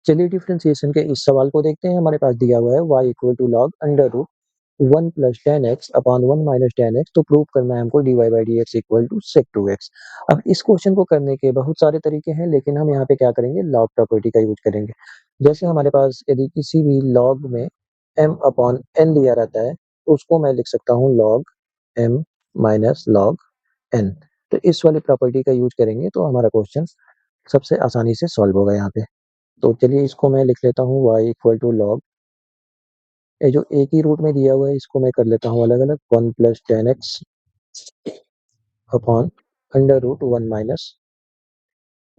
चलिए डिफरेंशिएशन के इस सवाल को देखते हैं। हमारे पास दिया हुआ है y equal to log under root 1 plus 10x upon 1 minus 10x। तो प्रूव करना है हमको dy by dx equal to sec 2x। अब इस क्वेश्चन को करने के बहुत सारे तरीके हैं, लेकिन हम यहाँ पे क्या करेंगे, लॉग प्रॉपर्टी का यूज करेंगे। जैसे हमारे पास यदि किसी भी लॉग में m अपॉन n दिया रहता है तो उसको मैं लिख सकता हूँ log m minus log n। तो इस वाली प्रॉपर्टी का यूज करेंगे तो हमारा क्वेश्चन सबसे आसानी से सॉल्व होगा यहाँ पे। तो चलिए इसको मैं लिख लेता हूँ y इक्वल टू लॉग, ये जो एक ही रूट में दिया हुआ है इसको मैं कर लेता हूँ अलग अलग, 1 plus 10x upon under root 1 minus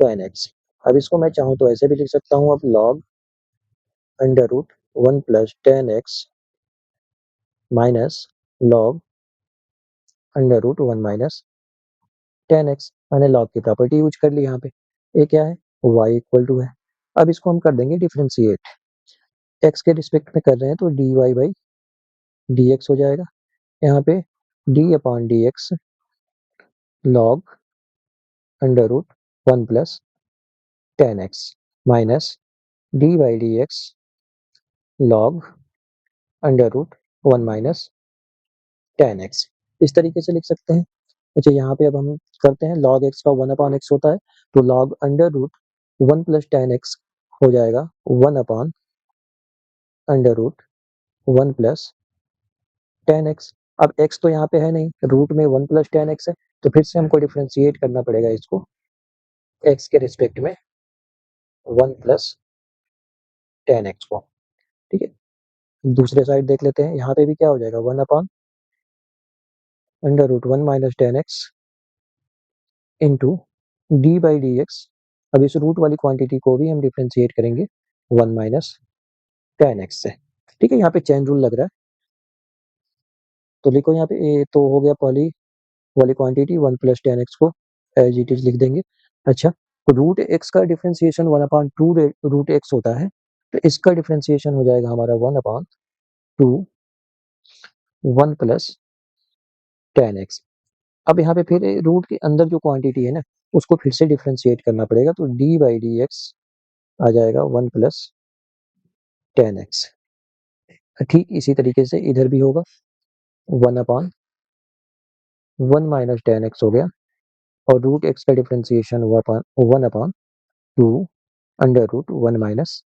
10x। अब इसको मैं चाहूँ तो ऐसे भी लिख सकता हूँ, अब log under root 1 plus 10x minus log under root 1 minus 10x। मैंने लॉग की प्रॉपर्टी यूज कर ली यहाँ पे। ये क्या है, y इक्वल टू है। अब इसको हम कर देंगे डिफरेंशिएट, x के रिस्पेक्ट में कर रहे हैं तो dy बाई dx हो जाएगा। यहाँ पे d upon d x log under root 1 plus 10x minus d by d x log under root 1 minus 10x। इस तरीके से लिख सकते हैं। अच्छा, यहाँ पे अब हम करते हैं, लॉग x का 1 अपॉन x होता है तो log under root 1 plus 10x हो जाएगा 1 upon under root 1 plus 10x। अब x तो यहाँ पे है नहीं, रूट में 1 प्लस 10x है, तो फिर से हमको डिफ्रेंशिएट करना पड़ेगा इसको x के रिस्पेक्ट में 1 प्लस 10x को। ठीक है, दूसरे साइड देख लेते हैं। यहाँ पे भी क्या हो जाएगा, 1 upon under root 1 minus 10x into d by d x. अब इस रूट वाली क्वांटिटी को भी हम डिफ्रेंशिएट करेंगे 1 माइनस 10x से। ठीक है, यहाँ पे चेन रूल लग रहा है तो लिखो यहाँ पे ए तो हो गया पहली वाली क्वांटिटी 1 प्लस 10x को एज इट इज लिख देंगे। अच्छा, रूट एक्स का डिफ्रेंशिएशन 1 अपॉन 2 रूट एक्स होता है, तो इसका डिफ्रेंशिएशन हो जाएगा हमारा 1 अपॉन 2 1 प्लस 10x। अब यहाँ पे फिर रूट के अंदर जो क्वांटिटी है ना उसको फिर से डिफ्रेंशिएट करना पड़ेगा, तो डी बाई डी एक्स आ जाएगा 1 प्लस 10x। ठीक इसी तरीके से इधर भी होगा, 1 अपॉन 1 माइनस 10x हो गया और रूट एक्स का differentiation 1 upon 2 under root 1 minus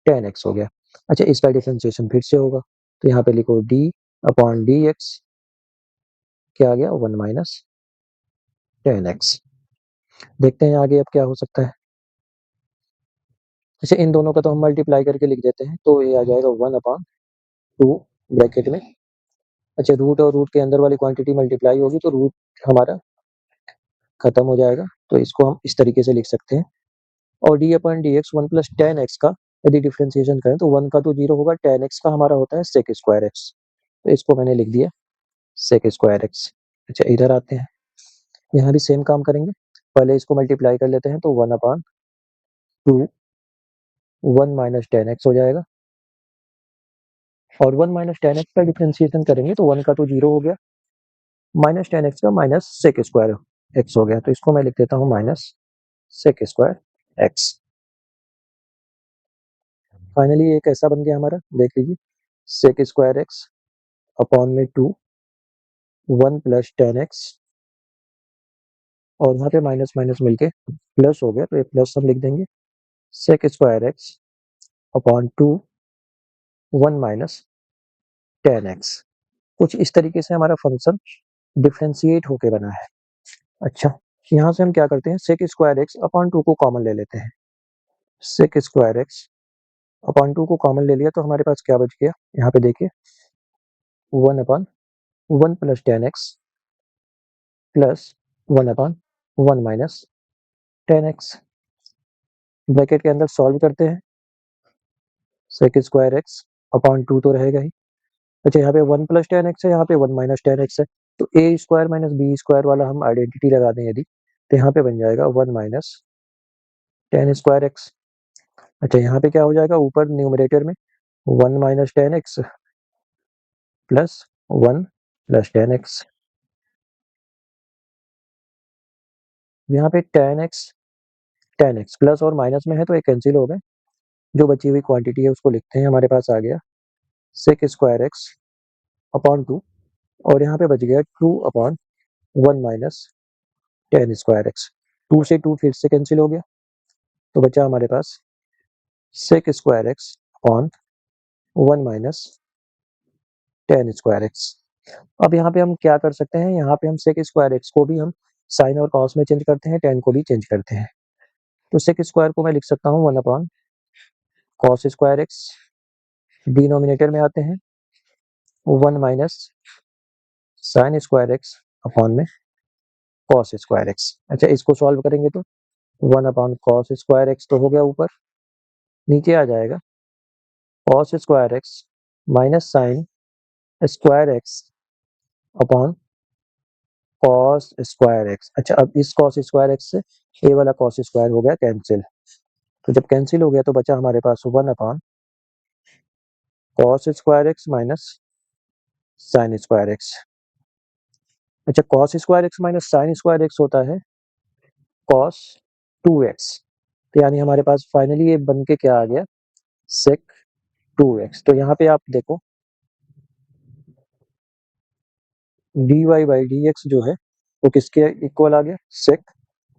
10x हो गया। अच्छा, इसका डिफ्रेंशिएशन फिर से होगा तो यहाँ पे लिखो d अपॉन डी एक्स, क्या आ गया, 1 माइनस 10x। देखते हैं आगे अब क्या हो सकता है। अच्छा, इन दोनों का तो हम मल्टीप्लाई करके लिख देते हैं तो ये आ जाएगा 1 अपॉन 2 ब्रैकेट में। अच्छा, रूट और रूट के अंदर वाली क्वांटिटी मल्टीप्लाई होगी तो रूट हमारा खत्म हो जाएगा, तो इसको हम इस तरीके से लिख सकते हैं। और D upon d x 1 plus 10x का यदि डिफ्रेंशिएशन करें तो 1 का तो 0 होगा, 10x का हमारा होता है सेक स्क्वायर एक्स, तो इसको मैंने लिख दिया सेक स्क्वायर एक्स। अच्छा, इधर आते हैं, यहाँ भी सेम काम करेंगे। पहले इसको मल्टीप्लाई कर लेते हैं तो 1 अपॉन 2 1 माइनस 10x हो जाएगा और 1 माइनस 10x का डिफ्रेंशिएशन करेंगे तो 1 का तो 0 हो गया, माइनस 10x का माइनस सेक स्क्वायर एक्स हो गया, तो इसको मैं लिख देता हूँ minus sec square x. Finally एक ऐसा बन गया हमारा, देख लीजिए, सेक स्क्वायर एक्स अपॉन में 2 1 प्लस 10x और वहाँ पे माइनस माइनस मिलके प्लस हो गया, तो ये प्लस हम लिख देंगे sec square x upon 2 1 minus 10x। कुछ इस तरीके से हमारा फंक्शन डिफ्रेंशिएट होके बना है। अच्छा, यहाँ से हम क्या करते हैं, सेक स्क्वायर एक्स अपॉन 2 को कॉमन ले लेते हैं। सेक स्क्वायर एक्स अपॉन 2 को कॉमन ले लिया तो हमारे पास क्या बच गया, यहाँ पे देखिए 1 upon 1 plus 10x plus 1 upon 1 minus 10x। Bracket के अंदर सॉल्व करते हैं, सेक स्क्वायर एक्स अपॉन 2 तो रहेगा ही। अच्छा, यहाँ पे 1 प्लस 10x है, यहाँ पे 1 माइनस 10x है, तो ए स्क्वायर माइनस बी स्क्वायर वाला हम आइडेंटिटी लगा दें यदि, तो यहाँ पे बन जाएगा 1 माइनस 10 स्क्वायर एक्स। अच्छा, यहाँ पे क्या हो जाएगा, ऊपर न्यूमरेटर में 1 minus 10x plus 1 plus 10x। यहाँ पे 10x प्लस और माइनस में है तो ये कैंसिल हो गए, जो बची हुई क्वांटिटी है उसको लिखते हैं। हमारे पास आ गया सेक स्क्वायर एक्स अपॉन 2 और यहाँ पे बच गया 2 upon 1 minus ten square x. 2 से 2 फिर से कैंसिल हो गया, तो बचा हमारे पास sec square x upon 1 minus ten square X. अब यहाँ पे हम क्या कर सकते हैं, यहाँ पे हम सेक स्क्वायर एक्स को भी हम साइन और कॉस में चेंज करते हैं, टेन को भी चेंज करते हैं। तो सेक स्क्वायर को मैं लिख सकता हूँ 1 upon cos square x, denominator में आते हैं 1 minus sine square x upon में कॉस स्क्वायर एक्स। अच्छा, इसको सॉल्व करेंगे तो 1 अपॉन कॉस स्क्वायर एक्स तो हो गया ऊपर, नीचे आ जाएगा cos square X minus sine square x upon cos square X. अच्छा, अब इस कॉस स्क्वायर एक्स से ये वाला कॉस स्क्वायर हो गया कैंसिल, तो जब कैंसिल हो गया तो बचा हमारे पास 1 upon cos square X minus sine square X. अच्छा, cos square X minus sine square X होता है कॉस 2x, तो यानी हमारे पास फाइनली ये बन के क्या आ गया सेक 2x। तो यहाँ पे आप देखो dy बाई dx जो है वो किसके इक्वल आ गया, सेक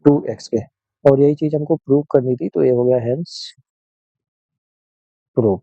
2x के। और यही चीज हमको प्रूव करनी थी, तो ये हो गया हेंस प्रूव।